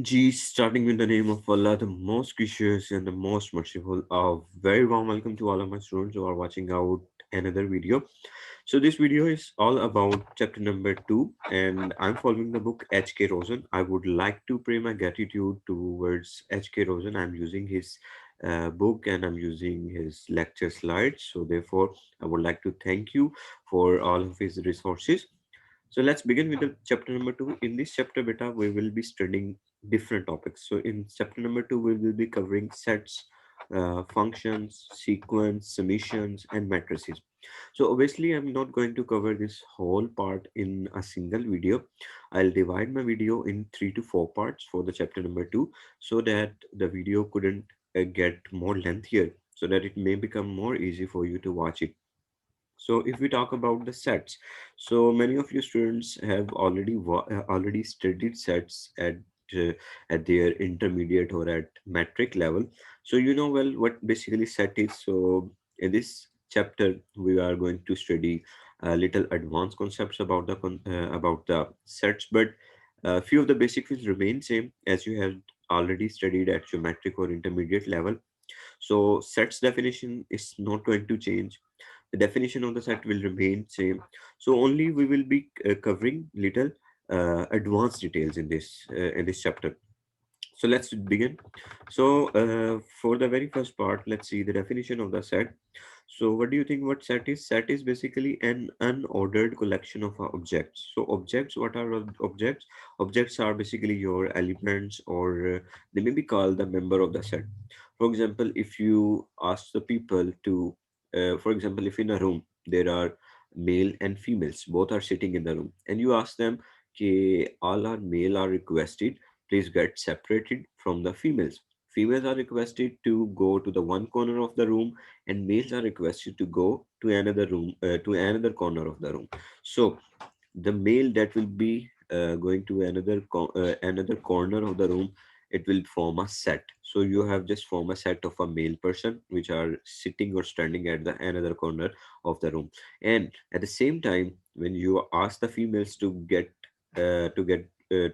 G, starting with the name of Allah, the most gracious and the most merciful. A very warm welcome to all of my students who are watching out another video. So this video is all about chapter number 2, and I'm following the book H.K. Rosen. I would like to pray my gratitude towards H.K. Rosen. I'm using his book and I'm using his lecture slides. So therefore, I would like to thank you for all of his resources. So let's begin with the chapter number 2. In this chapter, beta, we will be studying different topics. So in chapter number 2, we will be covering sets, functions, sequence, summations, and matrices. So obviously, I'm not going to cover this whole part in a single video. I'll divide my video in 3 to 4 parts for the chapter number 2, so that the video couldn't get more lengthier, so that it may become more easy for you to watch it. So if we talk about the sets, so many of you students have already studied sets uh, at their intermediate or at metric level. So you know well what basically set is. So in this chapter, we are going to study little advanced concepts about about the sets, but a few of the basic will remain same as you have already studied at geometric or intermediate level. So sets definition is not going to change. The definition of the set will remain same. So only we will be covering little advanced details in this chapter. So let's begin. So for the very first part, let's see the definition of the set. So what do you think what set is? Set is basically an unordered collection of objects. So objects, what are objects? Objects are basically your elements, or they may be called the member of the set. For example, if you ask the people to, for example, if in a room there are male and females, both are sitting in the room, and you ask them, okay, all are male are requested, please get separated from the females. Females are requested to go to the one corner of the room, and males are requested to go to another room, to another corner of the room. So the male that will be going to another corner of the room, it will form a set. So you have just form a set of a male person which are sitting or standing at the another corner of the room. And at the same time, when you ask the females to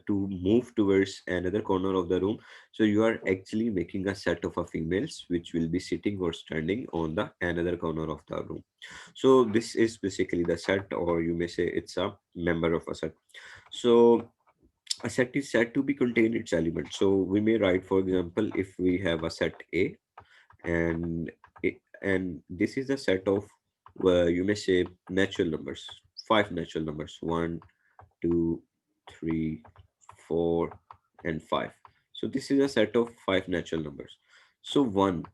move towards another corner of the room, so you are actually making a set of a females which will be sitting or standing on the another corner of the room. So this is basically the set, or you may say it's a member of a set. So a set is said to be contain its element. So we may write, for example, if we have a set A, and and this is a set of, you may say, natural numbers, five natural numbers: one, two, three, four, and five. So this is a set of five natural numbers. So one,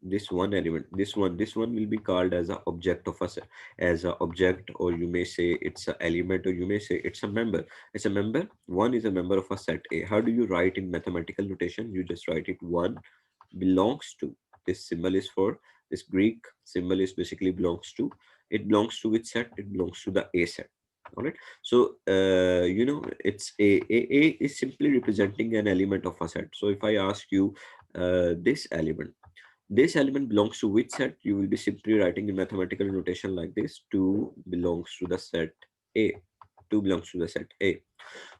this one element, this one will be called as a object of a set, as a object, or you may say it's a element, or you may say it's a member. It's a member. One is a member of a set A. How do you write in mathematical notation? You just write it: one belongs to, this symbol is for, this Greek symbol is basically belongs to, it belongs to which set? It belongs to the A set. All right. So it's a is simply representing an element of a set. So if I ask you, this element belongs to which set, you will be simply writing in mathematical notation like this: 2 belongs to the set A. 2 belongs to the set A.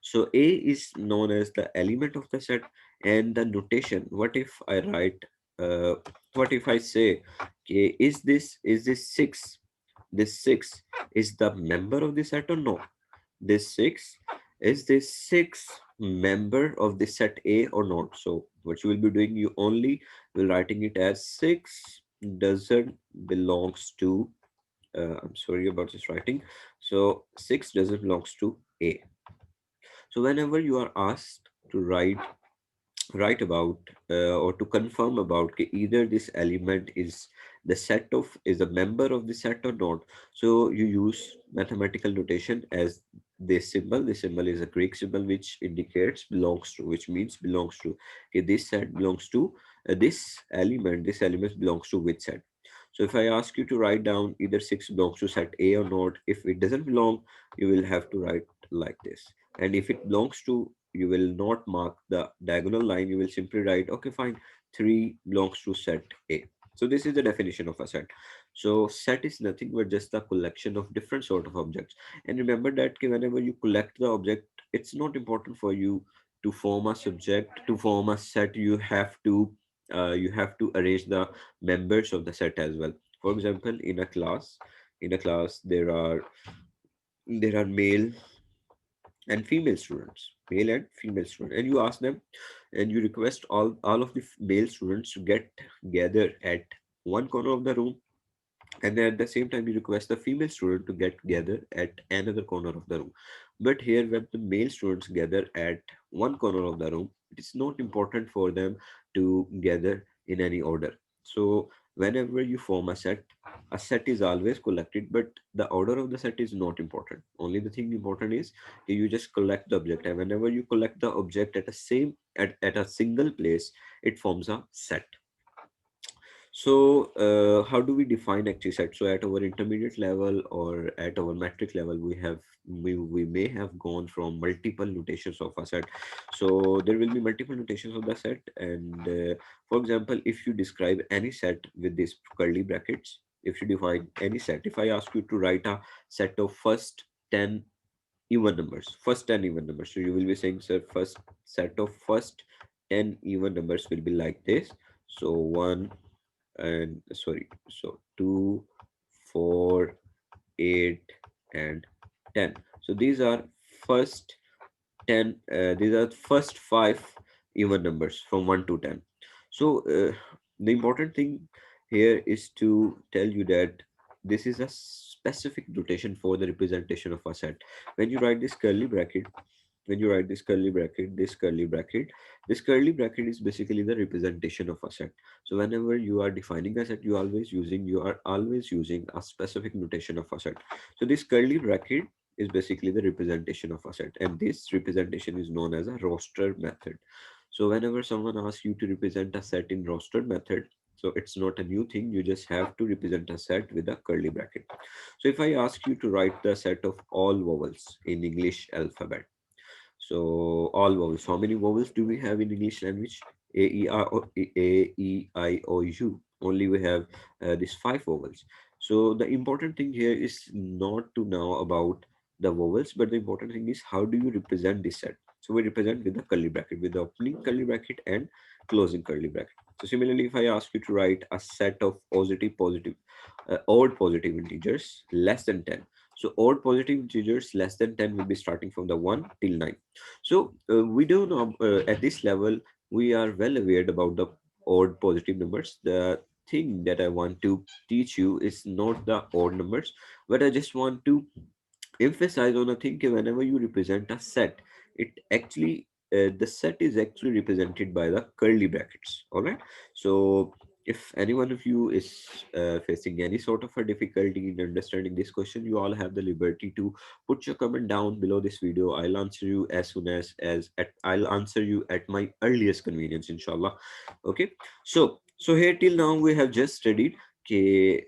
So A is known as the element of the set. And the notation, what if I write, uh, what if I say, okay, is this 6, this 6 is the member of the set or no? This 6, is this 6 member of the set A or not? So what you will be doing, you only will writing it as 6 doesn't belongs to, I'm sorry about this writing. So 6 doesn't belongs to A. So whenever you are asked to write about, or to confirm about, either this element is the set of, is a member of the set or not, so you use mathematical notation as this symbol. This symbol is a Greek symbol which indicates belongs to, which means belongs to. Okay, this set belongs to, this element belongs to which set. So if I ask you to write down either 6 belongs to set A or not, if it doesn't belong, you will have to write like this. And if it belongs to, you will not mark the diagonal line, you will simply write, okay, fine, 3 belongs to set A. So this is the definition of a set. So set is nothing but just a collection of different sort of objects. And remember that whenever you collect the object, it's not important for you to form a subject, to form a set, you have to arrange the members of the set as well. For example, in a class there are and female students, male and female students, and you ask them, and you request all of the male students to get gather at one corner of the room, and then at the same time you request the female student to get gather at another corner of the room. But here, when the male students gather at one corner of the room, it is not important for them to gather in any order. So whenever you form a set is always collected, but the order of the set is not important. Only the thing important is you just collect the object, and whenever you collect the object at a single place, it forms a set. So, how do we define actually set? So, at our intermediate level or at our metric level, we may have gone from multiple notations of a set. So, there will be multiple notations of the set. And for example, if you describe any set with these curly brackets, if you define any set, if I ask you to write a set of first 10 even numbers, so you will be saying, sir, first set of first 10 even numbers will be like this. So, 1 and sorry so 2, 4, 8 and 10. So these are first 10, these are first 5 even numbers from 1 to 10. So the important thing here is to tell you that this is a specific notation for the representation of a set. When you write this curly bracket, this curly bracket is basically the representation of a set. So whenever you are defining a set, you are always using a specific notation of a set. So this curly bracket is basically the representation of a set, and this representation is known as a roster method. So whenever someone asks you to represent a set in roster method, so it's not a new thing, you just have to represent a set with a curly bracket. So if I ask you to write the set of all vowels in English alphabet, so all vowels. How many vowels do we have in English language? A, E, I, O, U. Only we have these five vowels. So the important thing here is not to know about the vowels, but the important thing is how do you represent this set? So we represent with the curly bracket, with the opening curly bracket and closing curly bracket. So similarly, if I ask you to write a set of odd positive integers less than 10. So odd positive integers less than 10 will be starting from the 1 till 9. So we do know at this level, we are well aware about the odd positive numbers. The thing that I want to teach you is not the odd numbers, but I just want to emphasize on a thing that whenever you represent a set, it actually the set is actually represented by the curly brackets. All right. So if any one of you is facing any sort of a difficulty in understanding this question, you all have the liberty to put your comment down below this video. I'll answer you as soon I'll answer you at my earliest convenience, inshallah. Okay. So here till now we have just studied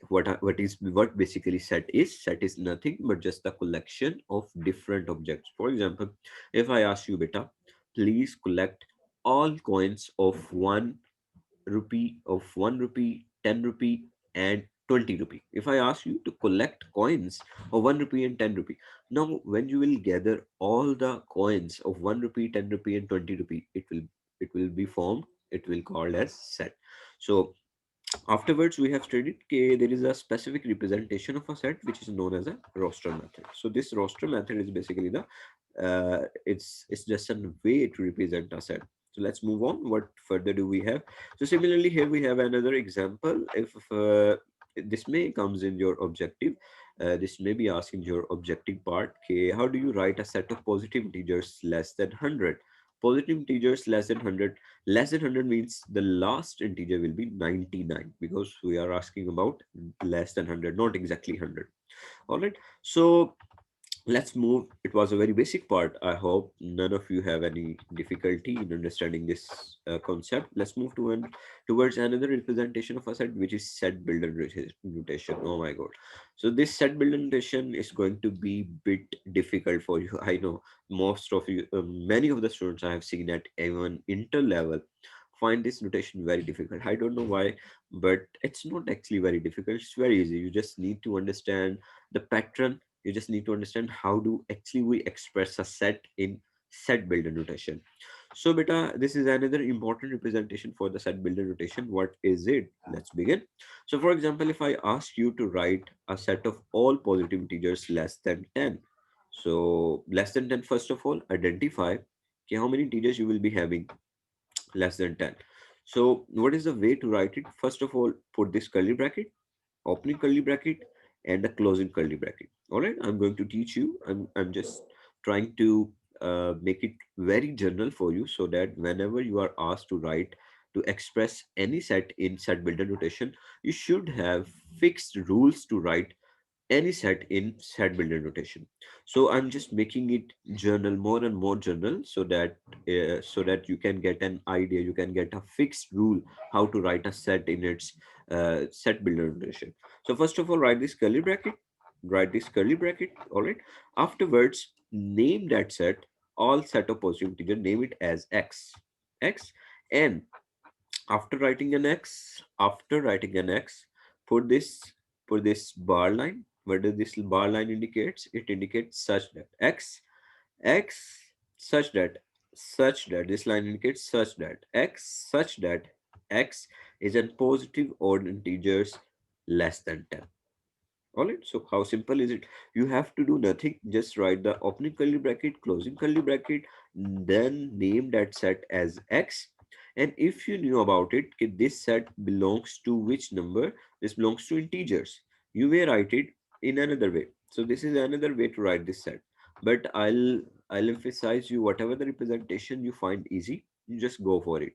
what basically set is. Set is nothing but just the collection of different objects. For example, if I ask you, beta, please collect all coins of 1 rupee, 10 rupee and 20 rupee. If I ask you to collect coins of 1 rupee and 10 rupee, now when you will gather all the coins of 1 rupee, 10 rupee and 20 rupee, it will be formed, it will called as set. So afterwards, we have studied there is a specific representation of a set which is known as a roster method. So this roster method is basically the it's just a way to represent a set. So let's move on. What further do we have? So similarly, here we have another example. If this may comes in your objective, this may be asking your objective part. Okay, how do you write a set of positive integers less than 100? Positive integers less than 100. Less than 100 means the last integer will be 99, because we are asking about less than 100, not exactly 100. All right. So let's move. It was a very basic part. I hope none of you have any difficulty in understanding this concept. Let's move towards another representation of a set, which is set builder notation. Oh my god. So this set builder notation is going to be bit difficult for you. I know most of you, many of the students I have seen at even inter level find this notation very difficult. I don't know why, but it's not actually very difficult. It's very easy. You just need to understand the pattern. You just need to understand how do actually we express a set in set builder notation. So beta, this is another important representation for the set builder notation. What is it? Let's begin. So for example, if I ask you to write a set of all positive integers less than 10. So less than 10, first of all, identify okay, how many integers you will be having less than 10. So what is the way to write it? First of all, put this curly bracket, opening curly bracket, and a closing curly bracket. All right, I'm going to teach you. I'm just trying to make it very general for you so that whenever you are asked to write to express any set in set builder notation, you should have fixed rules to write any set in set builder notation. So I'm just making it journal, more and more journal, so that you can get an idea, you can get a fixed rule how to write a set in its set builder notation. So first of all, write this curly bracket. All right, afterwards name that set, all set of positive integer, name it as x. And after writing an x, put this put this bar line. What does this bar line indicates? It indicates such that x such that this line indicates such that x is a positive odd integers less than 10. All right, so how simple is it? You have to do nothing, just write the opening curly bracket, closing curly bracket, then name that set as x. And if you knew about it, कि this set belongs to which number? This belongs to integers. You may write it in another way. So this is another way to write this set. But I'll emphasize you, whatever the representation you find easy, you just go for it.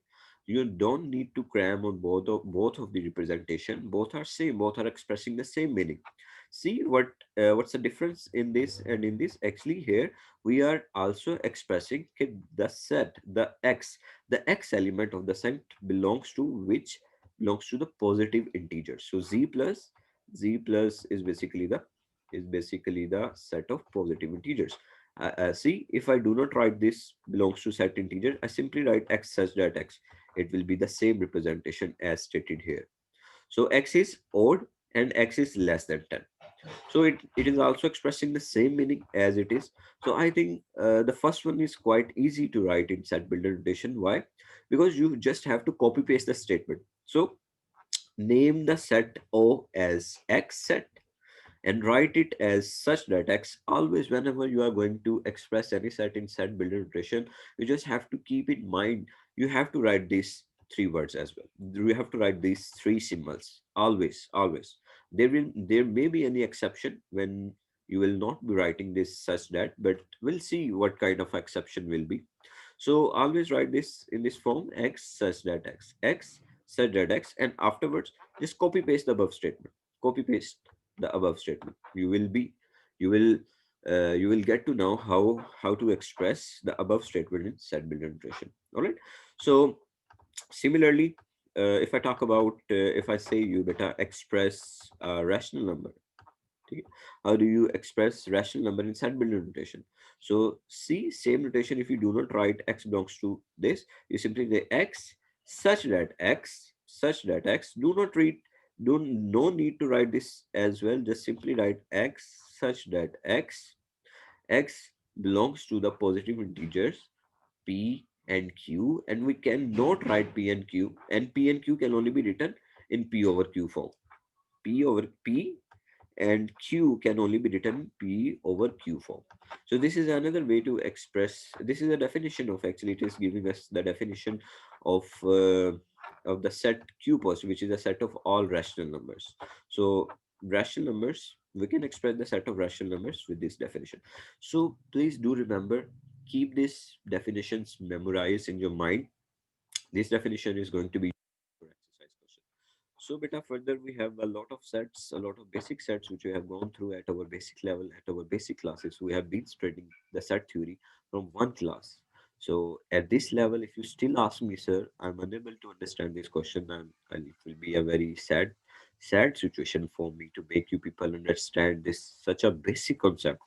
You don't need to cram on both of the representation. Both are same, both are expressing the same meaning. See what's the difference in this and in this? Actually here we are also expressing the set, the x element of the set belongs to which? Belongs to the positive integer. So z plus is basically the set of positive integers. See, if I do not write this belongs to set integer, I simply write x such that x. It will be the same representation as stated here. So x is odd and x is less than 10. So it is also expressing the same meaning as it is. So I think the first one is quite easy to write in set builder notation. Why? Because you just have to copy paste the statement. So name the set O as x set and write it as such that x. Always whenever you are going to express any set in set builder notation, you just have to keep in mind, you have to write these three words as well. You have to write these three symbols always. There may be any exception when you will not be writing this such that, but we'll see what kind of exception will be. So always write this in this form: x such that x, and afterwards just copy paste the above statement. Copy paste the above statement. You will get to know how to express the above statement in set builder notation. All right. So similarly, if I talk about if I say you better express a rational number. ठीक है? How do you express rational number in set builder notation? So see, same notation. If you do not write x belongs to this, you simply say x such that x. Do not read. Do No need to write this as well. Just simply write x such that x belongs to the positive integers p and q, and we cannot write p and q, and p and q can only be written in p over q form. P over p and q can only be written p over q form. So this is another way to express. This is a definition of, actually it is giving us the definition of the set q positive, which is a set of all rational numbers. So rational numbers, we can express the set of rational numbers with this definition. So please do remember, keep these definitions memorized in your mind. This definition is going to be for exercise question. So, beta, further we have a lot of sets, a lot of basic sets which we have gone through at our basic level, at our basic classes. We have been studying the set theory from one class. So, at this level, if you still ask me, sir, I'm unable to understand this question, and it will be a very sad situation for me to make you people understand this such a basic concept.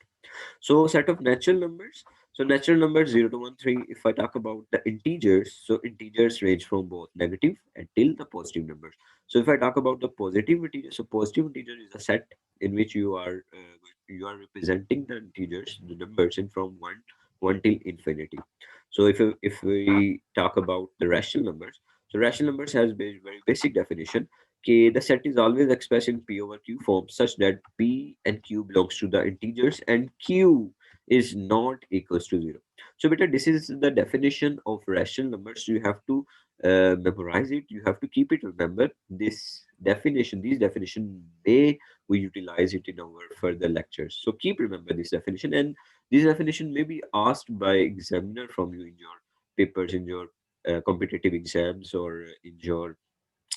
So set of natural numbers. So natural numbers 0 to 1, 3. If I talk about the integers, so integers range from both negative until the positive numbers. So if I talk about the positive integer, so positive integer is a set in which you are representing the integers, the numbers in from 1 1 till infinity. So if we talk about the rational numbers, so rational numbers has very basic definition. Okay, the set is always expressed in P over Q form such that P and Q belongs to the integers and Q is not equals to 0. So beta, this is the definition of rational numbers. You have to memorize it. You have to keep it. Remember this definition. These definition may we utilize it in our further lectures. So keep remember this definition, and this definition may be asked by examiner from you in your papers, in your competitive exams, or in your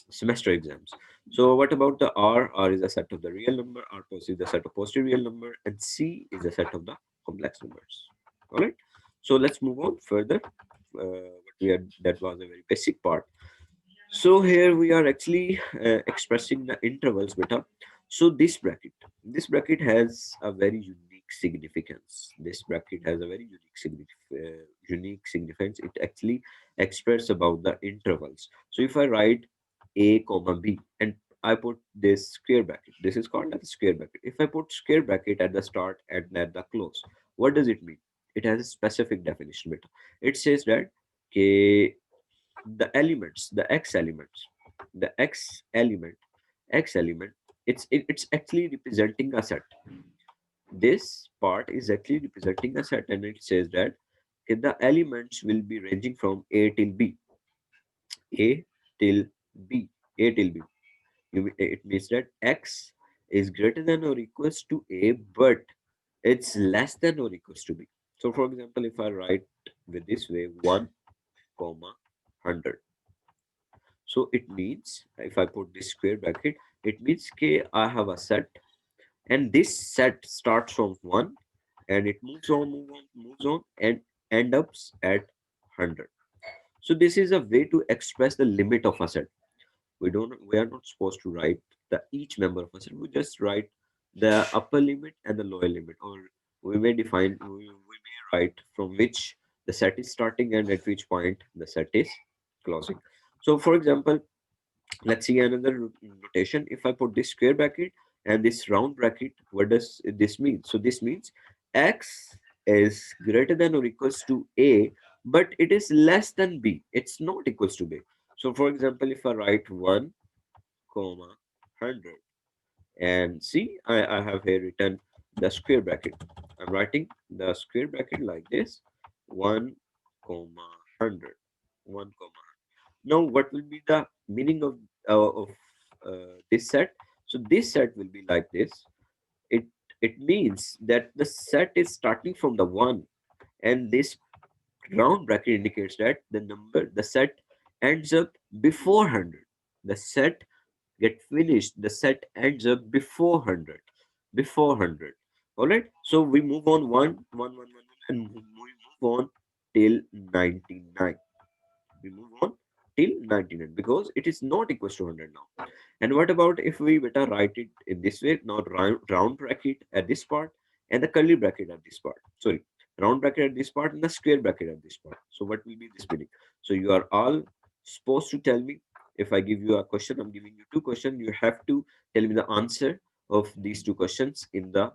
semester exams. So what about the R? R is a set of the real number, R plus is the set of positive real number, and C is a set of the complex numbers. All right. So let's move on further. What we had, that was a very basic part. So here we are actually expressing the intervals beta. So this bracket has a very unique significance. This bracket has a very unique significance. It actually expresses about the intervals. So if I write a comma b and I put this square bracket, this is called as a square bracket. If I put square bracket at the start and at the close, what does it mean? It has a specific definition beta. It says that okay, the x element, it's actually representing a set. This part is actually representing a set, and it says that okay, the elements will be ranging from a till b, a till b, a till b. It means that x is greater than or equals to a, but it's less than or equals to b. So for example, if I write with this way 1 comma 100, so it means if I put this square bracket, it means okay, I have a set, and this set starts from 1 and it moves on and end up at 100. So this is a way to express the limit of a set. We are not supposed to write the each member of a set. We just write the upper limit and the lower limit, or we may write from which the set is starting and at which point the set is closing. So for example, let's see another notation. If I put this square bracket and this round bracket, what does this mean? So this means x is greater than or equals to a, but it is less than b. It's not equals to b. So for example, if I write 1 comma 100 and see, I have here written the square bracket. I'm writing the square bracket like this: 1 comma 100, 1 comma. Now what will be the meaning of this set? So this set will be like this. It it means that the set is starting from the 1, and this round bracket indicates that the set ends up before 100. The set get finished, the set ends up before 100, before 100. All right, so we move on and we move on till 99. We move on till 99 because it is not equals to 100 now. And what about if we better write it in this way? Now round bracket at this part and the curly bracket at this part. Sorry, round bracket at this part and the square bracket at this part. So what will be this meaning? So you are all supposed to tell me. If I give you a question, I'm giving you two questions. You have to tell me the answer of these two questions in the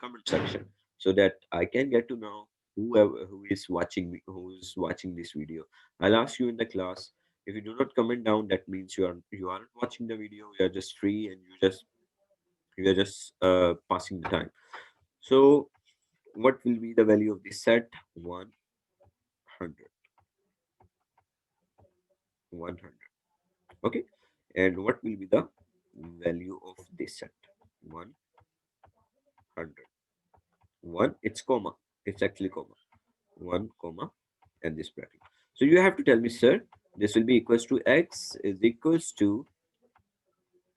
comment section so that I can get to know who is watching me, who's watching this video. I'll ask you in the class. If you do not comment down, that means you aren't watching the video. You are just free and you are just passing the time. So what will be the value of this set? 100, 100. Okay. And what will be the value of this set? 100. 1, it's comma. It's actually comma. 1 comma and this bracket. So you have to tell me, sir, this will be equals to x is equals to,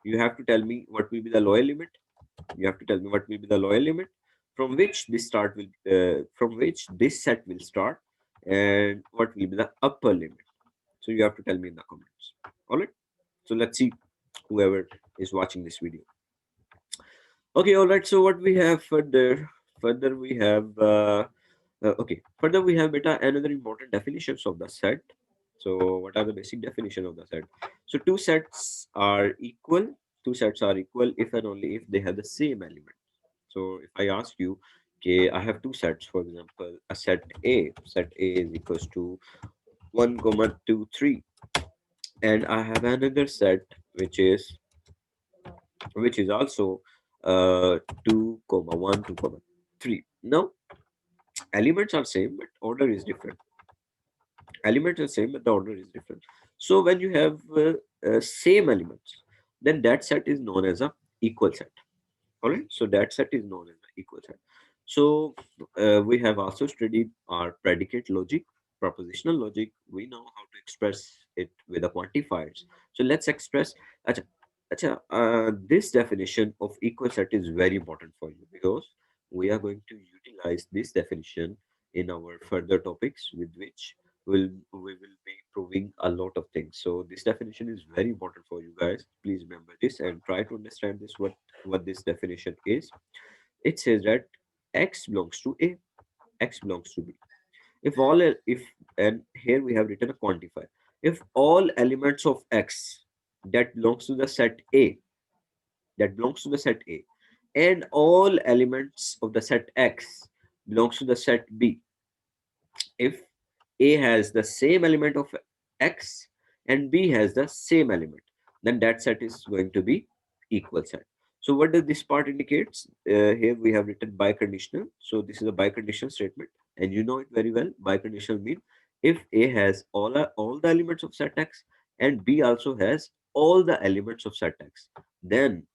you have to tell me what will be the lower limit. You have to tell me what will be the lower limit from which from which this set will start, and what will be the upper limit. So you have to tell me in the comments. All right. So let's see whoever is watching this video. Okay, all right. So what we have further? Further we have okay. Further we have beta another important definitions of the set. So what are the basic definition of the set? So two sets are equal. Two sets are equal if and only if they have the same element. So if I ask you, Okay, I have two sets. For example, a set A is equals to 1 comma 2 3, and I have another set which is also 2 comma 1 2 comma 3. Now elements are same but order is different. Elements are same but the order is different. So when you have same elements, then that set is known as a equal set. All right, so that set is known as the equal set. So we have also studied our predicate logic, propositional logic. We know how to express it with the quantifiers. So let's express. Acha, this definition of equal set is very important for you because we are going to utilize this definition in our further topics, with which we will be proving a lot of things. So this definition is very important for you guys. Please remember this and try to understand this. What this definition is. It says that x belongs to A, x belongs to B. If all if and here we have written a quantifier. If all elements of x that belongs to the set A, that belongs to the set A, and all elements of the set x belongs to the set B. If A has the same element of x and B has the same element, then that set is going to be equal set. So what does this part indicates? Here we have written biconditional. So this is a biconditional statement, and you know it very well. Biconditional mean if A has all the elements of set x and B also has all the elements of set x, then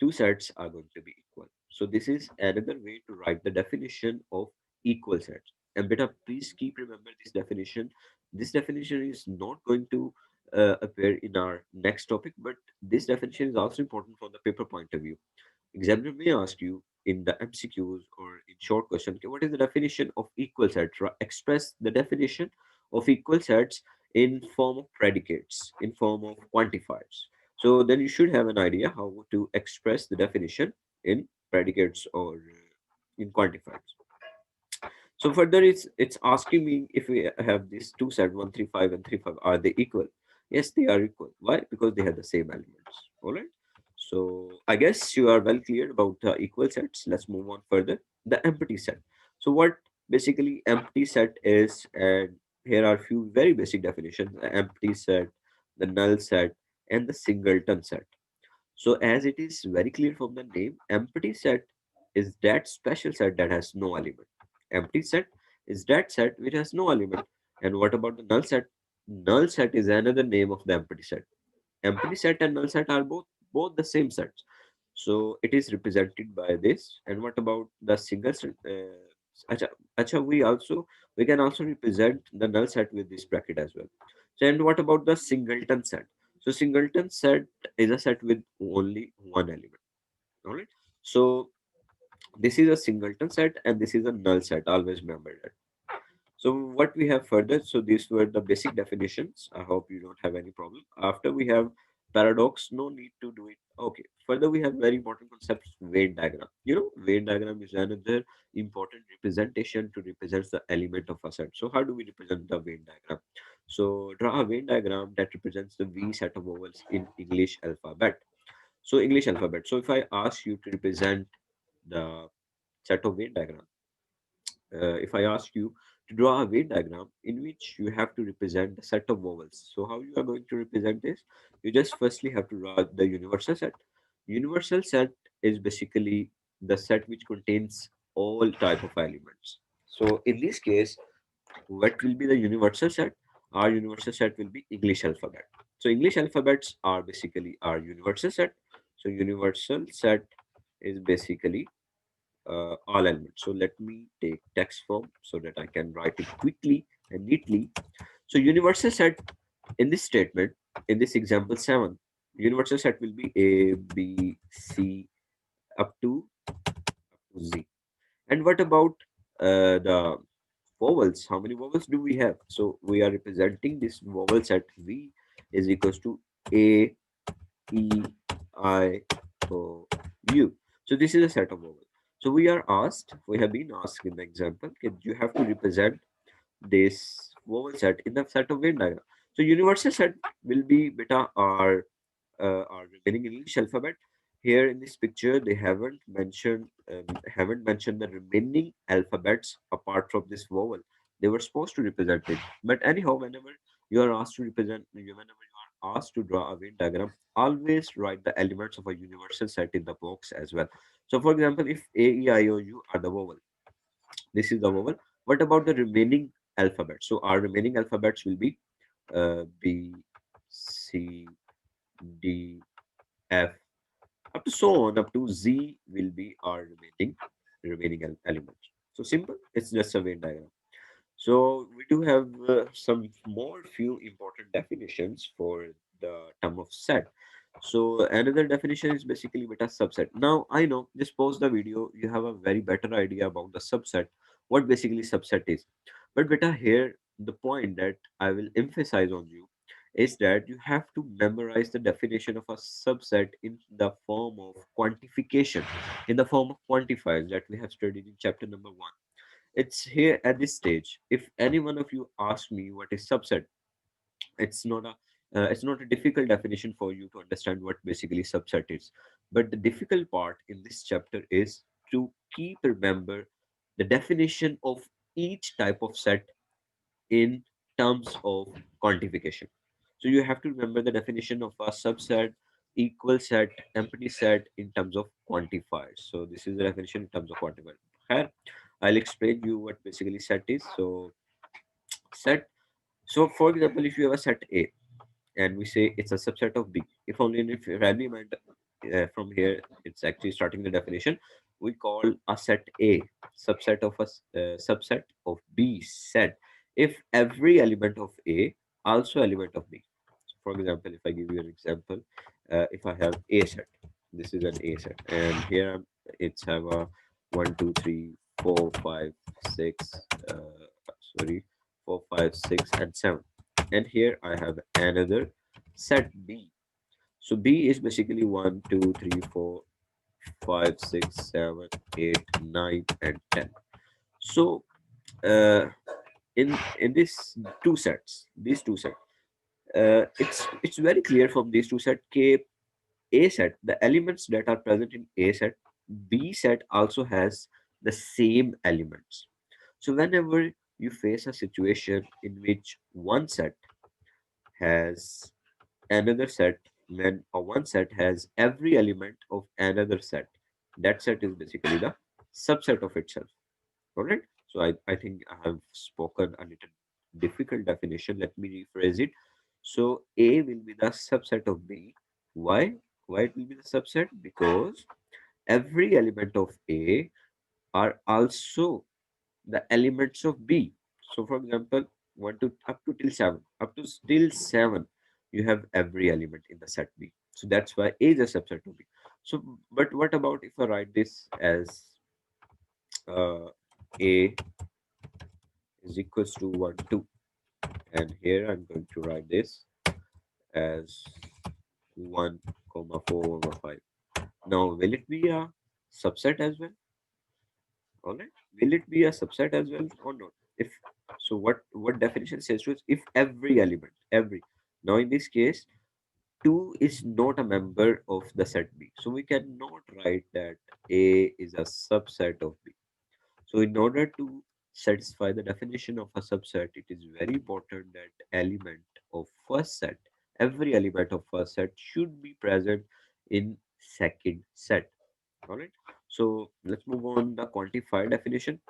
two sets are going to be equal. So this is another way to write the definition of equal sets. And beta, please keep remember this definition. This definition is not going to appear in our next topic, but this definition is also important from the paper point of view. Examiner may ask you in the MCQs or in short question, okay, what is the definition of equal sets? Express the definition of equal sets in form of predicates, in form of quantifiers. So then you should have an idea how to express the definition in predicates or in quantifiers. So further, it's asking me if we have these two sets, 135 and 35, are they equal? Yes, they are equal. Why? Because they have the same elements. All right. So I guess you are well clear about equal sets. Let's move on further. The empty set. So what basically empty set is, and here are few very basic definitions: the empty set, the null set, and the singleton set. So as it is very clear from the name, empty set is that special set that has no element. Empty set is that set which has no element. And what about the null set? Null set is another name of the empty set. Empty set and null set are both the same sets. So it is represented by this. And what about the single set? We can also represent the null set with this bracket as well. So and what about the singleton set? So singleton set is a set with only one element. All right. So this is a singleton set and this is a null set. Always remember that. So what we have further, so these were the basic definitions. I hope you don't have any problem. After we have paradox, no need to do it. Okay. Further, we have very important concepts, Venn diagram. You know, Venn diagram is another important representation to represent the element of a set. So how do we represent the Venn diagram? So draw a Venn diagram that represents the V set of vowels in English alphabet. So English alphabet. So if I ask you to represent the set of Venn diagram, if I ask you to draw a Venn diagram in which you have to represent the set of vowels. So how you are going to represent this? You just firstly have to draw the universal set. Universal set is basically the set which contains all type of elements. So in this case, what will be the universal set? Our universal set will be English alphabet. So English alphabets are basically our universal set. So universal set is basically all elements. So let me take text form so that I can write it quickly and neatly. So universal set in this statement, in this example 7, universal set will be A, B, C up to Z. And what about the vowels? How many vowels do we have? So we are representing this vowel set V is equals to A, E, I, O, U. So this is a set of vowels. So we have been asked in the example that you have to represent this vowel set in the set of Venn diagram. So universal set will be beta our remaining English alphabet. Here in this picture, they haven't mentioned the remaining alphabets apart from this vowel. They were supposed to represent it. But anyhow, whenever you are asked to whenever you are asked to draw a Venn diagram, always write the elements of a universal set in the box as well. So, for example, if A, E, I, O, U are the vowel, this is the vowel. What about the remaining alphabets? So, our remaining alphabets will be B, C, D, F, up to so on up to Z will be our remaining elements. So simple, it's just a Venn diagram. So we do have some more few important definitions for the term of set. So another definition is basically beta subset. Now I know, just pause the video, you have a very better idea about the subset, what basically subset is. But beta, here the point that I will emphasize on you is that you have to memorize the definition of a subset in the form of quantification, in the form of quantifiers that we have studied in chapter number 1. It's here at this stage. If any one of you ask me what is subset, it's not a it's not a difficult definition for you to understand what basically subset is. But the difficult part in this chapter is to keep remember the definition of each type of set in terms of quantification. So you have to remember the definition of a subset, equal set, empty set in terms of quantifiers. So this is the definition in terms of quantifier. Here, I'll explain you what basically set is. So set. So for example, if you have a set A and we say it's a subset of B, if only if you have in mind from here, it's actually starting the definition. We call a set A subset of subset of B set if every element of A also element of B. So for example, if I give you an example, if I have A set, this is an A set, and here it's have a one, two, three, four, five, six, sorry, four, five, six, and seven, and here I have another set B. So B is basically one, two, three, four, five, six, 7, 8, 9, and 10. So uh, in these two sets, it's very clear from these two set. K A set, the elements that are present in A set, B set also has the same elements. So whenever you face a situation in which one set has another set, when one set has every element of another set, that set is basically the subset of itself. All right. So I think I have spoken a little difficult definition. Let me rephrase it. So A will be the subset of B. Why? Why it will be the subset? Because every element of A are also the elements of B. So for example, 1 to up to till 7, up to till 7, you have every element in the set B. So that's why A is a subset of B. So, but what about if I write this as A is equals to 1, 2, and here I'm going to write this as 1 comma 4 comma 5. Now, will it be a subset as well? All right, will it be a subset as well or not? If so, what definition says to us, if every element, every, now in this case 2 is not a member of the set B, so we cannot write that A is a subset of B. So in order to satisfy the definition of a subset, it is very important that element of first set, every element of first set should be present in second set. All right. So let's move on the quantified definition.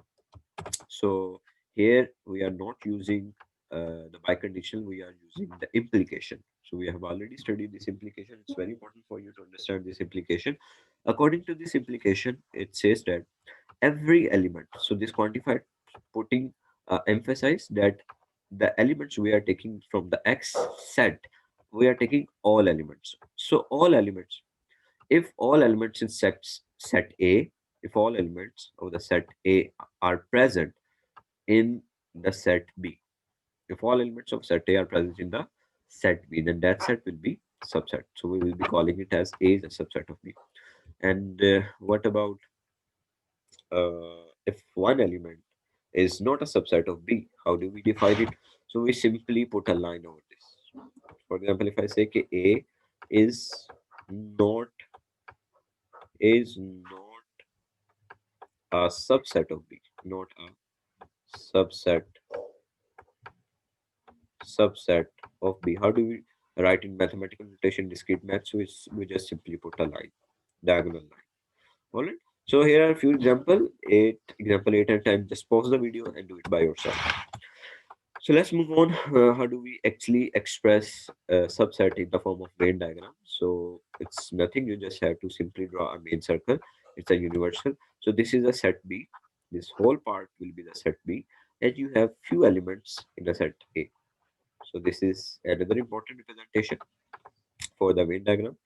So here we are not using the biconditional, we are using the implication. So we have already studied this implication. It's very important for you to understand this implication. According to this implication, it says that every element, so this quantified putting emphasize that the elements we are taking from the X set, we are taking all elements. So all elements, if all elements in set A, if all elements of the set A are present in the set B. If all elements of set A are present in the set B, then that set will be subset. So we will be calling it as A is a subset of B. And what about if one element is not a subset of B? How do we define it? So we simply put a line over this. For example, if I say A is not is not a subset of B, not a subset subset of B. How do we write in mathematical notation discrete maths? We just simply put a line, diagonal line. All right. So here are a few example 8 and 10. Just pause the video and do it by yourself. So let's move on. How do we actually express a subset in the form of Venn diagram? So it's nothing. You just have to simply draw a main circle. It's a universal. So this is a set B. This whole part will be the set B, and you have few elements in the set A. So this is another important representation for the Venn diagram.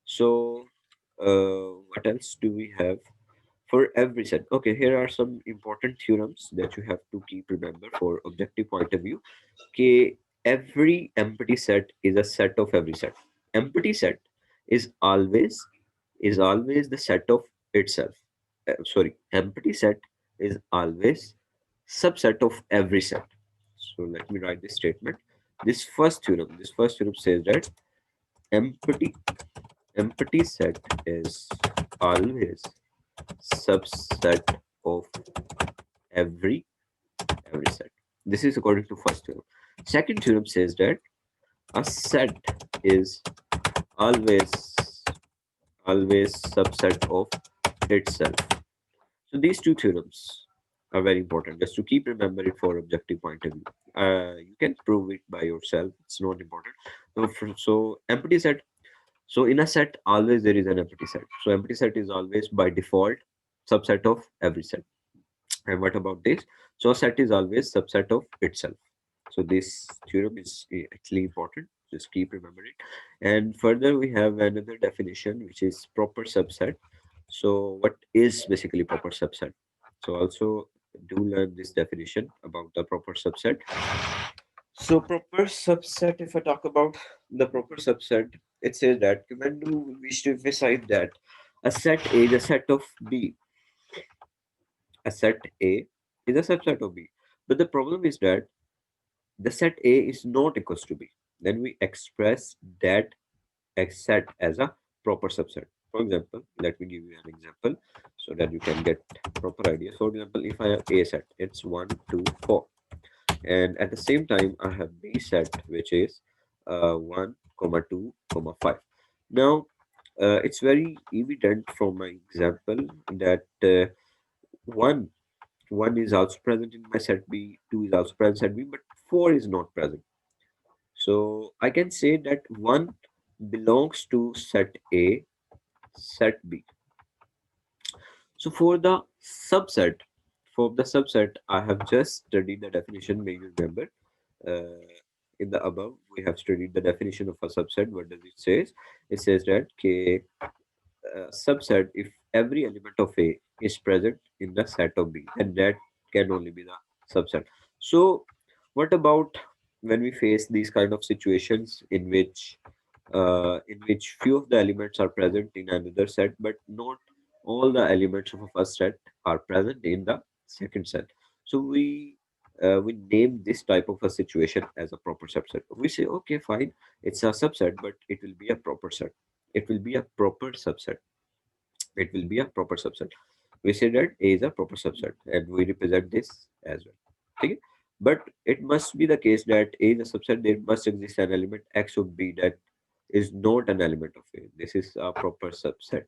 So what else do we have for every set? Okay, here are some important theorems that you have to keep remember for objective point of view. Okay, every empty set is a set of every set. Empty set is always the set of itself. Sorry, empty set is always subset of every set. So let me write this statement. This first theorem says that empty empty set is always subset of every every set. This is according to first theorem. Second theorem says that a set is always always subset of itself. So these two theorems are very important just to keep remember it for objective point of view. You can prove it by yourself. It's not important. So empty set. So in a set, always there is an empty set. So empty set is always by default subset of every set. And what about this? So a set is always subset of itself. So this theorem is actually important. Just keep remembering it. And further, we have another definition, which is proper subset. So what is basically proper subset? So also do learn this definition about the proper subset. So proper subset, if I talk about the proper subset, it says that when do we wish to emphasize that a set A is a set of B, a set A is a subset of B. But the problem is that the set A is not equals to B. Then we express that set as a proper subset. For example, let me give you an example so that you can get proper idea. For example, if I have A set, it's 1, 2, 4. And at the same time, I have B set, which is 1, comma 2, comma 5. Now, it's very evident from my example that 1 1 is also present in my set B, 2 is also present in set B, but 4 is not present. So I can say that 1 belongs to set A, set B. So for the subset, I have just studied the definition. May you remember, uh, in the above, we have studied the definition of a subset. What does it say? It says that subset, if every element of A is present in the set of B, then that can only be the subset. So, what about when we face these kind of situations in which few of the elements are present in another set, but not all the elements of a first set are present in the second set? So we name this type of a situation as a proper subset. We say, okay, fine, it's a subset, but it will be a proper set. It will be a proper subset. It will be a proper subset. We say that A is a proper subset, and we represent this as well. Okay? But it must be the case that A is a subset. There must exist an element X of B that is not an element of A. This is a proper subset.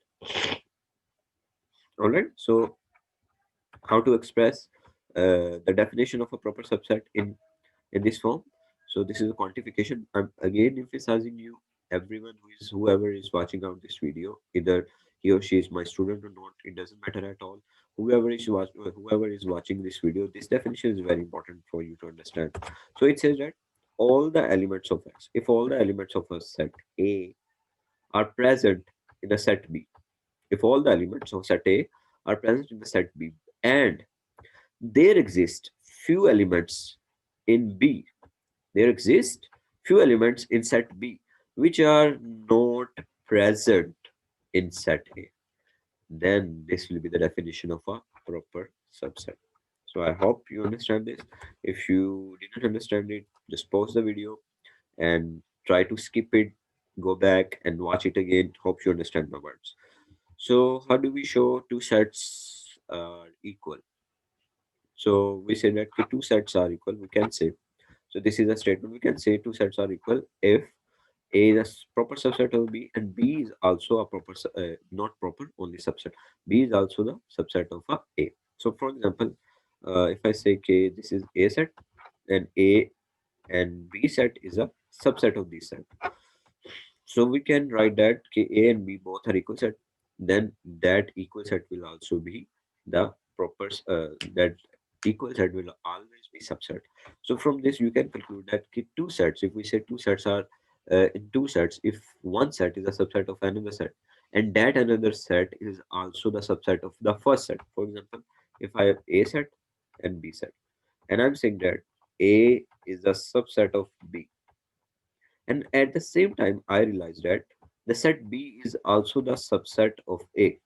All right. So how to express the definition of a proper subset in this form? So this is a quantification. I'm again emphasizing you, everyone whoever is watching out this video, either he or she is my student or not, it doesn't matter at all. Whoever is watching this video, this definition is very important for you to understand. So it says that all the elements of X, if all the elements of a set A are present in a set B, if all the elements of set A are present in the set B, and there exist few elements in B, there exist few elements in set B which are not present in set A, then this will be the definition of a proper subset. So I hope you understand this. If you didn't understand it, just pause the video and try to skip it, go back and watch it again. Hope you understand my words. So how do we show two sets are equal? So we say that two sets are equal. We can say, so this is a statement. We can say two sets are equal if A is a proper subset of B and B is also a proper, not proper, only subset. B is also the subset of A. So for example, if I say K, this is A set, then A and B set is a subset of this set. So we can write that A and B both are equal set. Then that equal set will also be the proper that equal set will always be subset. So from this you can conclude that two sets. If we say two sets are in two sets, if one set is a subset of another set, and that another set is also the subset of the first set. For example, if I have A set and B set, and I'm saying that A is a subset of B, and at the same time, I realized that the set B is also the subset of A.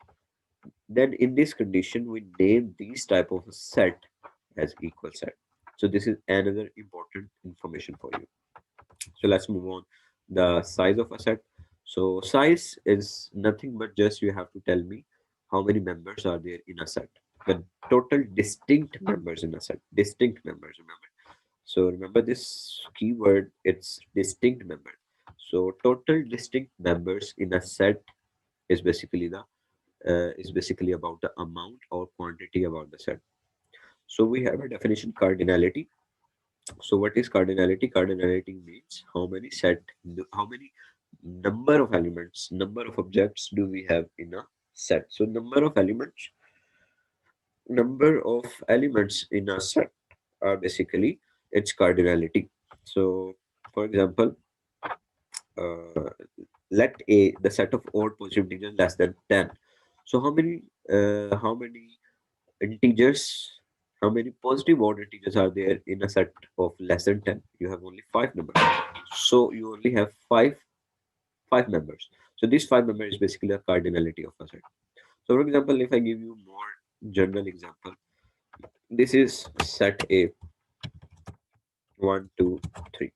Then in this condition, we name these type of set as equal set. So this is another important information for you. So let's move on. The size of a set. So size is nothing but just you have to tell me how many members are there in a set. The total distinct members in a set. Distinct members, remember? So remember this keyword, it's distinct member. So total distinct members in a set is basically the is basically about the amount or quantity about the set. So we have a definition cardinality. So what is cardinality? Cardinality means how many number of elements, number of objects do we have in a set. So number of elements in a set are basically its cardinality. So for example, uh, let a the set of odd positive integers less than 10. So how many integers, how many positive odd integers are there in a set of less than 10? You have only five numbers, so you only have five members. So this five member is basically a cardinality of a set. So for example, if I give you more general example, this is set A, 1 2 3.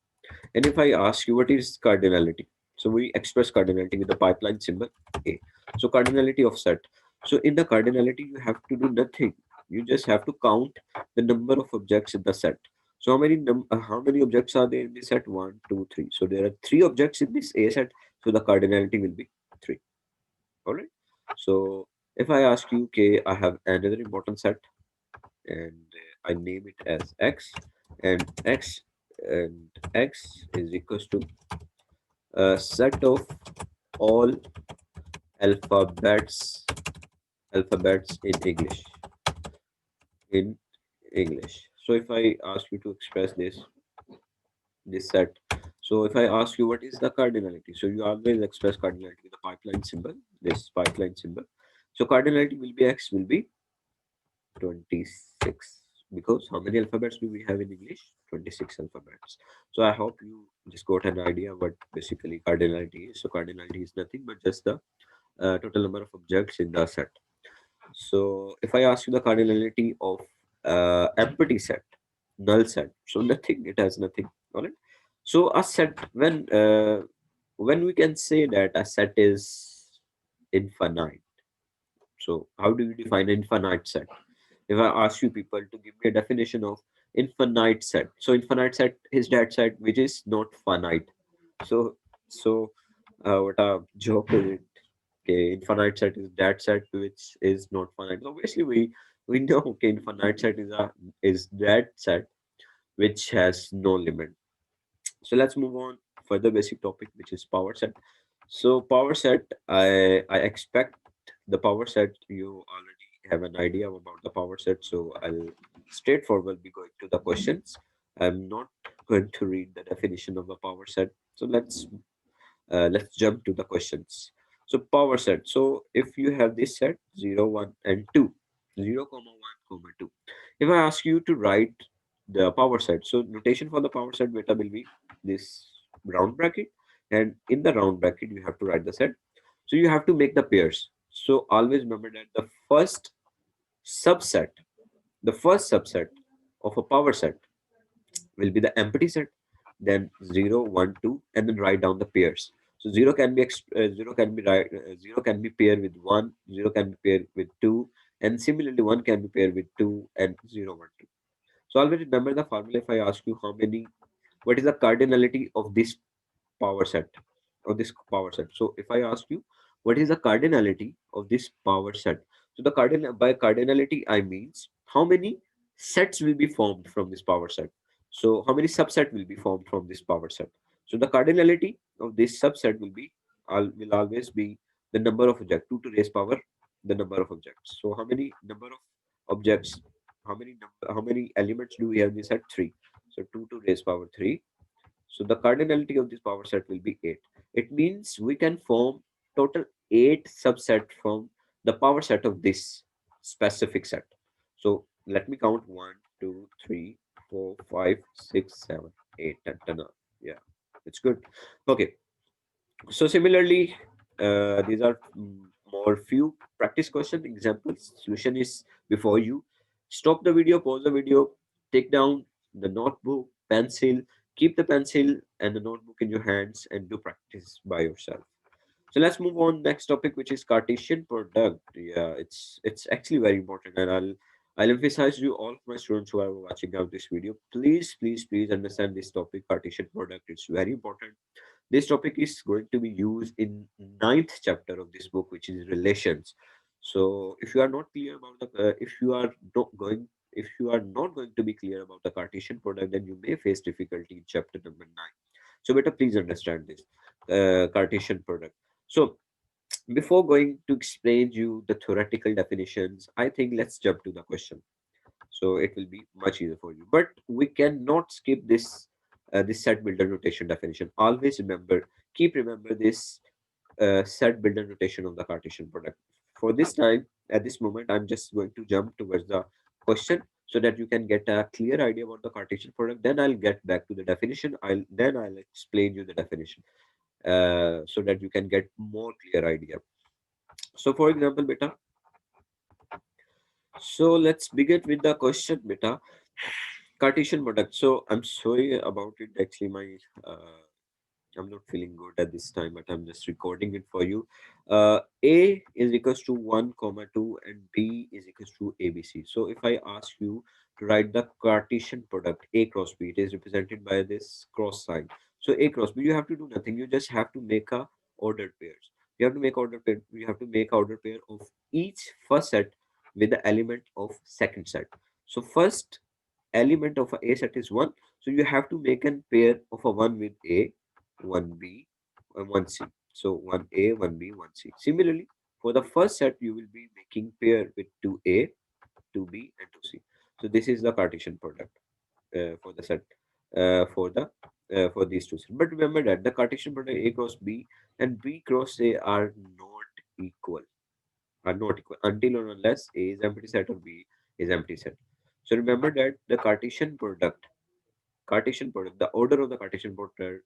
And if I ask you what is cardinality, so we express cardinality with the pipeline symbol A. So cardinality of set. So in the cardinality, you have to do nothing. You just have to count the number of objects in the set. So how many objects are there in this set? One, two, three. So there are three objects in this A set. So the cardinality will be three. All right. So if I ask you, okay, I have another important set, and I name it as X, and X is equals to a set of all alphabets in in English. So if I ask you to express this set, so if I ask you what is the cardinality, so you always express cardinality with the pipeline symbol, this pipeline symbol. So cardinality will be X will be 26, because how many alphabets do we have in English? 26 alphabets. So I hope you just got an idea what basically cardinality is. So cardinality is nothing but just the total number of objects in the set. So if I ask you the cardinality of empty set, null set, so nothing, it has nothing. All right. So a set, when we can say that a set is infinite. So how do you define infinite set? If I ask you people to give me a definition of infinite set, so infinite set is that set which is not finite. So what a joke is it? Okay, infinite set is that set which is not finite. So obviously we know, okay, infinite set is that set which has no limit. So let's move on further basic topic, which is power set. So power set, I expect the power set you already have an idea about the power set. So I'll straightforward be going to the questions. I'm not going to read the definition of the power set. So let's jump to the questions. So power set. So if you have this set 0, 1, and 2, 0, comma 1, comma 2. If I ask you to write the power set, so notation for the power set beta will be this round bracket, and in the round bracket you have to write the set. So you have to make the pairs. So always remember that subset, the first subset of a power set will be the empty set, then 0, 1, 2, and then write down the pairs. So zero can be right. Zero can be paired with one. Zero can be paired with two, and similarly, one can be paired with two and zero one two. So always remember the formula. If I ask you how many, what is the cardinality of this power set, of this power set? So if I ask you, what is the cardinality of this power set? So the cardinal, by cardinality I means how many sets will be formed from this power set. So how many subset will be formed from this power set? So the cardinality of this subset will be, will always be the number of objects, 2 to raise power the number of objects. So how many number of objects, how many elements do we have in this set? 3. So 2 to raise power 3. So the cardinality of this power set will be 8. It means we can form total 8 subset from the power set of this specific set. So let me count 1, 2, 3, 4, 5, 6, 7, 8, 10, 10. Yeah, it's good. Okay. So similarly, these are more few practice question examples. Solution is before you. Stop the video, pause the video, take down the notebook, pencil, keep the pencil and the notebook in your hands and do practice by yourself. So let's move on next topic, which is Cartesian product. Yeah, it's actually very important, and I'll emphasize you all of my students who are watching out this video. Please understand this topic, Cartesian product. It's very important. This topic is going to be used in ninth chapter of this book, which is relations. So if you are not clear about the, if you are not going to be clear about the Cartesian product, then you may face difficulty in chapter number 9. So better please understand this Cartesian product. So before going to explain you the theoretical definitions, I think let's jump to the question. So it will be much easier for you. But we cannot skip this this set builder notation definition. Always remember, keep remember this set builder notation of the Cartesian product. For this time, at this moment, I'm just going to jump towards the question so that you can get a clear idea about the Cartesian product. Then I'll get back to the definition. I'll explain you the definition so that you can get more clear idea. So for example, beta. So let's begin with the question, beta. Cartesian product. So I'm sorry about it. Actually, my I'm not feeling good at this time, but I'm just recording it for you. A is equals to 1 comma 2 and B is equals to ABC. So if I ask you to write the Cartesian product A cross B, it is represented by this cross sign. So A cross B, you have to do nothing. You just have to make a ordered pairs. You have to make ordered pair. You have to make ordered pair of each first set with the element of second set. So first element of a set is 1. So you have to make a pair of a 1 with A, 1B, and 1C. So 1A, 1B, 1C. Similarly, for the first set, you will be making pair with 2A, 2B, and 2C. So this is the Cartesian product for the set for these two sets. But remember that the Cartesian product A cross B and B cross A equal are not equal until or unless A is empty set or B is empty set. So remember that the Cartesian product, the order of the Cartesian product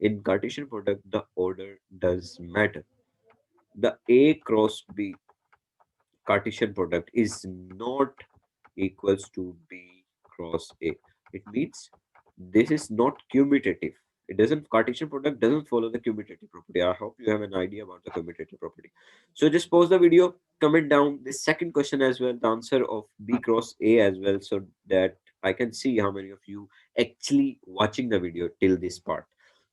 in Cartesian product, the order does matter. The A cross B Cartesian product is not equals to B cross A. It means this is not commutative. It doesn't Cartesian product doesn't follow the commutative property. I hope you have an idea about the commutative property. So just pause the video, comment down the second question as well, the answer of B cross A as well, so that I can see how many of you actually watching the video till this part.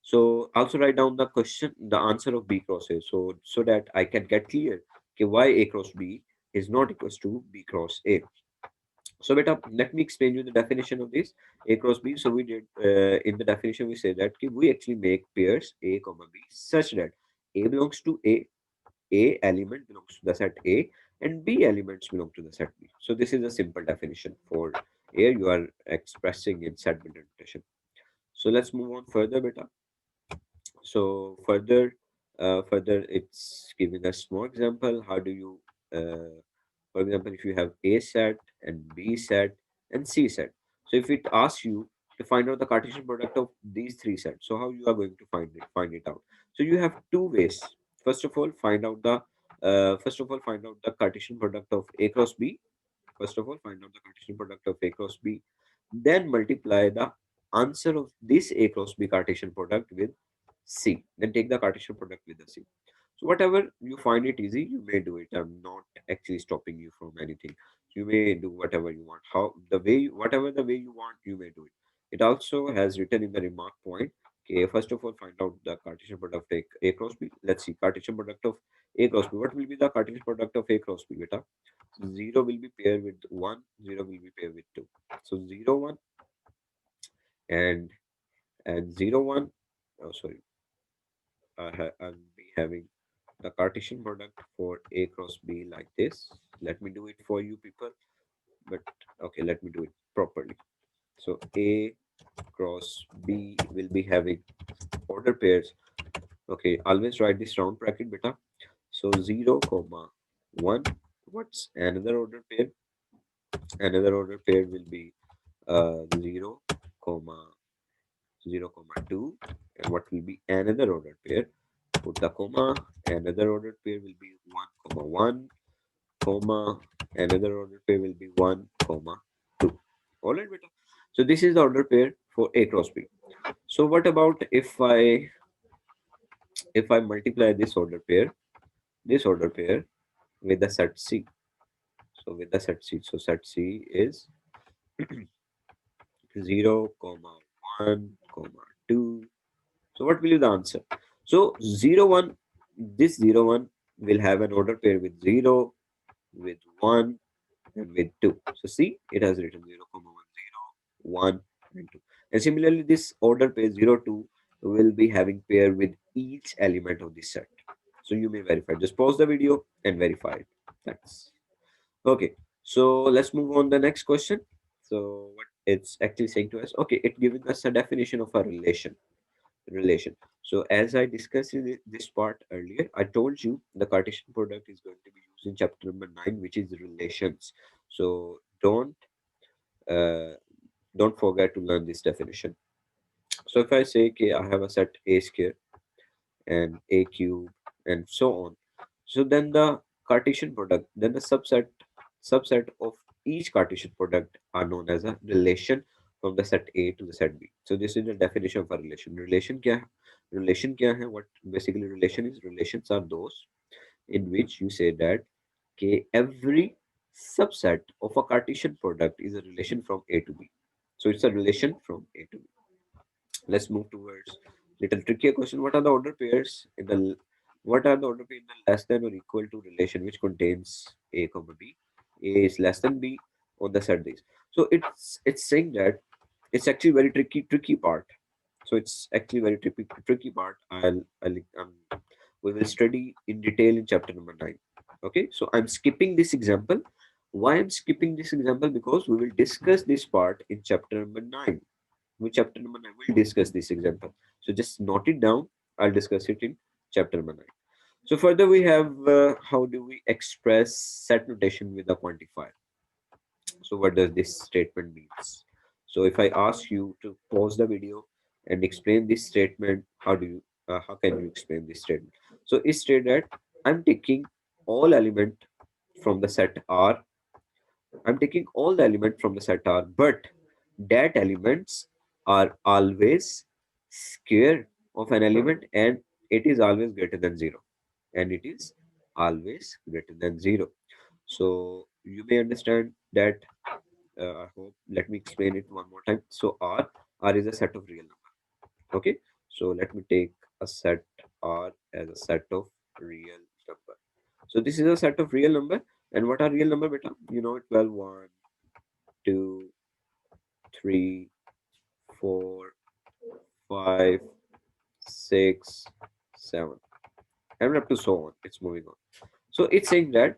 So also write down the question, the answer of B cross A, so that I can get clear okay, why A cross B is not equals to B cross A. So beta, let me explain you the definition of this A cross B. So we did in the definition we say that okay, we actually make pairs A comma B such that A belongs to A element belongs to the set A, and B elements belong to the set B. So this is a simple definition for A you are expressing in set builder notation. So let's move on further, beta. So further it's giving us more example. How do you for example, if you have A set and B set and C set. So if it asks you to find out the Cartesian product of these three sets, so how you are going to find it out? So you have two ways. First of all, find out the Cartesian product of A cross B. First of all, find out the Cartesian product of A cross B. Then multiply the answer of this A cross B Cartesian product with C. Then take the Cartesian product with the C. So whatever you find it easy, you may do it. I'm not actually stopping you from anything. You may do whatever you want. Whatever the way you want, you may do it. It also has written in the remark point. Okay, first of all, find out the Cartesian product of A cross B. Let's see, Cartesian product of A cross B. What will be the Cartesian product of A cross B, beta? So 0 will be paired with 1, 0 will be paired with 2. So 0, 1 and 0, 1. Oh, sorry. I'll be having the Cartesian product for A cross B like this. Let me do it for you people, but okay, let me do it properly. So A cross B will be having order pairs. Okay, always write this round bracket beta. So 0 comma 1. What's another order pair? Another order pair will be 0 comma 0 comma 2. And what will be another order pair? Put the comma. Another order pair will be 1 comma 1 comma. Another order pair will be 1 comma 2. All right, beta. So this is the order pair for A cross B. So what about if I multiply this order pair with the set C? So with the set C, so set C is 0 comma 1 comma 2. So what will be the answer? So 0 1, this 0 1 will have an order pair with 0, with 1, and with 2. So see, it has written 0 comma 1 0 1 and 2. And similarly, this order pair 0 2 will be having pair with each element of this set. So you may verify. Just pause the video and verify it. Thanks. Okay, so let's move on the next question. So what it's actually saying to us, okay, it giving us a definition of a relation. So as I discussed in this part earlier, I told you the Cartesian product is going to be used in chapter number 9, which is relations. So uh, don't forget to learn this definition. So if I say, okay, I have a set A square and A cube and so on. So then the Cartesian product, then the subset of each Cartesian product are known as a relation from the set A to the set B. So this is the definition of a relation. Relation kya hai? What basically relation is? Relations are those in which you say that okay, every subset of a Cartesian product is a relation from A to B. So it's a relation from A to B. Let's move towards little trickier question. What are the order pair in the less than or equal to relation which contains A comma B? A is less than B on the set days. So it's saying that it's actually very tricky part. So it's actually very tricky part. We will study in detail in chapter number 9. Okay, so I'm skipping this example. Why I'm skipping this example? Because we will discuss this part in chapter number 9. With chapter number 9, we'll discuss this example. So just note it down. I'll discuss it in chapter number 9. So further we have how do we express set notation with a quantifier. So what does this statement means? So if I ask you to pause the video and explain this statement, how can you explain this statement? So it stated that I'm taking all element from the set R. I'm taking all the element from the set R, but that elements are always square of an element and it is always greater than 0. And it is always greater than 0. So you may understand that. I hope. Let me explain it one more time. So R is a set of real number. Okay. So let me take a set R as a set of real number. So this is a set of real number. And what are real number, beta? You know it well. 1, 2, 3, 4, 5, 6, 7, and up to so on. It's moving on. So it's saying that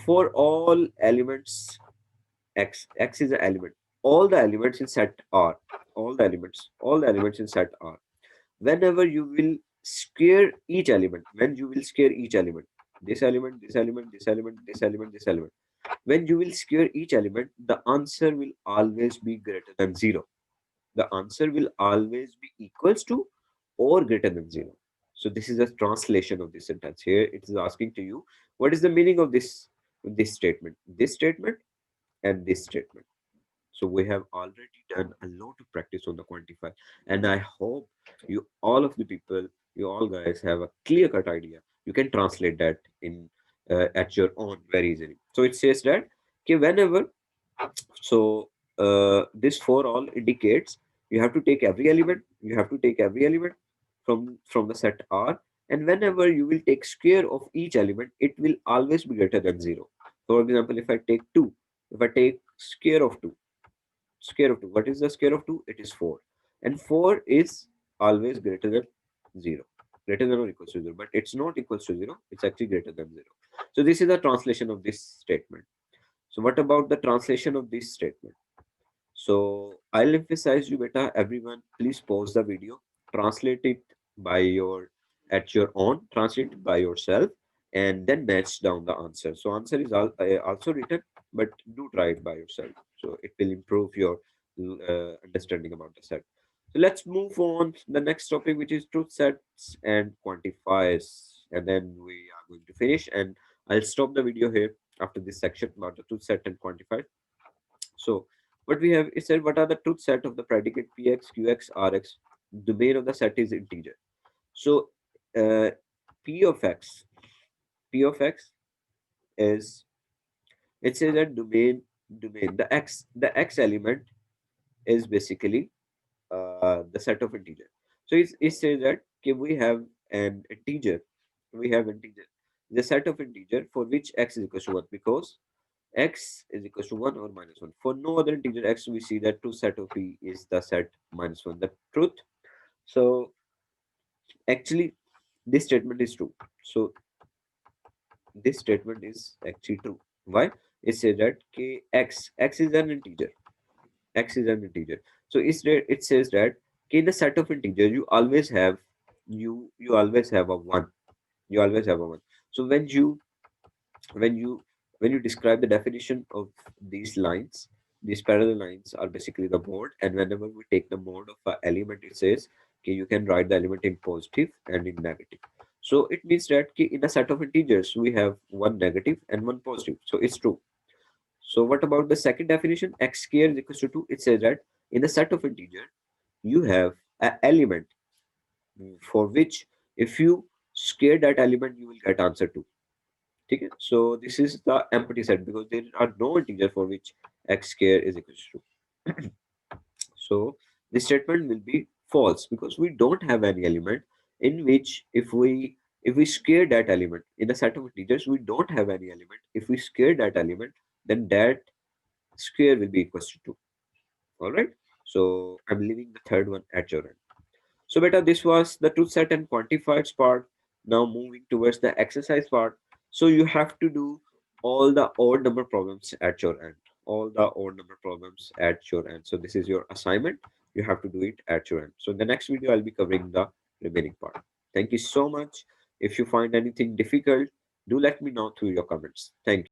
for all elements x is an element. All the elements in set R, all the elements in set R. Whenever you will square each element, when you will square each element, this element, this element, this element, this element, this element. When you will square each element, the answer will always be greater than 0. The answer will always be equals to or greater than 0. So this is a translation of this sentence. Here it is asking to you, what is the meaning of this statement? This statement and this statement. So we have already done a lot of practice on the quantify, and I hope you all of the people, you all guys have a clear cut idea. You can translate that in at your own very easily. So it says that okay, whenever so this for all indicates you have to take every element, from the set R, and whenever you will take square of each element, it will always be greater than zero. For example, if I take 2, if I take square of 2, what is the square of 2? It is 4, and 4 is always greater than 0, greater than or equals to 0, but it's not equals to 0, it's actually greater than 0. So this is the translation of this statement. So what about the translation of this statement? So I'll emphasize you, beta. Everyone, please pause the video, translate it by your at your own, translate it by yourself, and then match down the answer. So answer is also written, but do try it by yourself. So it will improve your understanding about the set. So let's move on to the next topic, which is truth sets and quantifiers, and then we are going to finish. And I'll stop the video here after this section about the truth set and quantifier. So what we have is said what are the truth set of the predicate px, qx, rx. Domain of the set is integer. So uh, p of x, p of x is, it says that domain the x element is basically the set of integer. So it says that okay, we have integer the set of integer for which x is equal to 1, because x is equal to 1 or minus 1. For no other integer x, we see that true set of p is the set minus 1, the truth. So actually, this statement is true. So this statement is actually true. Why? It says that x is an integer. X is an integer. So it says that in the set of integer, you always have a one. You always have a one. So when you when you describe the definition of these lines, these parallel lines are basically the mode, and whenever we take the mode of an element, it says okay, you can write the element in positive and in negative. So it means that okay, in a set of integers we have one negative and one positive, so it's true. So what about the second definition, x squared is equals to 2? It says that in the set of integer you have an element for which if you square that element you will get answer 2. Okay, so this is the empty set because there are no integer for which x square is equal to 2. So this statement will be false because we don't have any element in which if we square that element in the set of integers, we don't have any element. If we square that element, then that square will be equal to 2. All right. So I'm leaving the third one at your end. So beta, this was the truth set and quantifiers part. Now moving towards the exercise part. So you have to do all the odd number problems at your end. All the odd number problems at your end. So this is your assignment. You have to do it at your end. So in the next video, I'll be covering the remaining part. Thank you so much. If you find anything difficult, do let me know through your comments. Thank you.